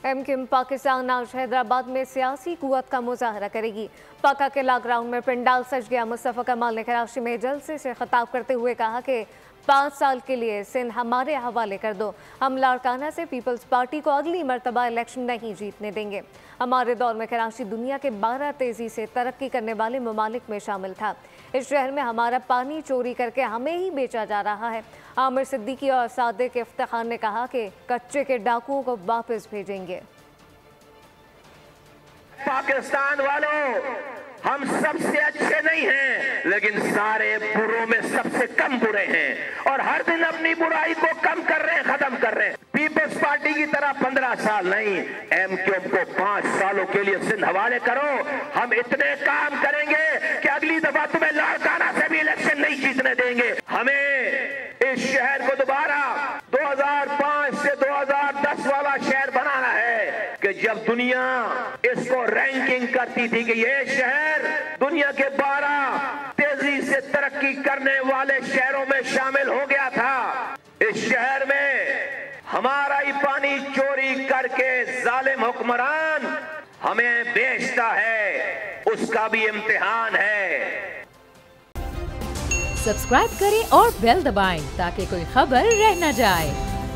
MQM Pakistan आज हैदराबाद में सियासी कुव्वत का मुजाहरा करेगी। पाका किला ग्राउंड में पंडाल सज गया। मुस्तफा कमाल ने कराची में जलसे से खिताब करते हुए कहा कि 5 साल के लिए सिंध हमारे हवाले कर दो। हम लाड़काना से पीपल्स पार्टी को अगली मरतबा इलेक्शन नहीं जीतने देंगे। हमारे दौर में कराची दुनिया के 12 तेजी से तरक्की करने वाले ममालिक में शामिल था। इस शहर में हमारा पानी चोरी करके हमें ही बेचा जा रहा है। आमिर सिद्दीकी और सादिक इफ्तिखार ने कहा कि कच्चे के डाकुओं को वापस भेजेंगे। पाकिस्तान वालों, हम सबसे अच्छे नहीं हैं, लेकिन सारे बुरों में सबसे कम बुरे हैं और हर दिन अपनी बुराई को कम कर रहे हैं, खत्म कर रहे हैं। पीपल्स पार्टी की तरह 15 साल नहीं, एमक्यूएम को 5 सालों के लिए सिंध हवाले करो। हम इतने काम करेंगे कि अगली दफा तुम्हें लाड़काना से भी इलेक्शन नहीं जीतने देंगे। हमें इस शहर को दोबारा 2005 से 2010 वाला शहर बनाना है कि जब दुनिया इसको रैंकिंग करती थी कि ये शहर दुनिया के 12 तेजी से तरक्की करने वाले शहरों में शामिल हो गया था। इस शहर में हमारा ही पानी चोरी करके जालिम हुक्मरान हमें बेचता है, उसका भी इम्तिहान है। सब्सक्राइब करें और बेल दबाएं ताकि कोई खबर रह न जाए।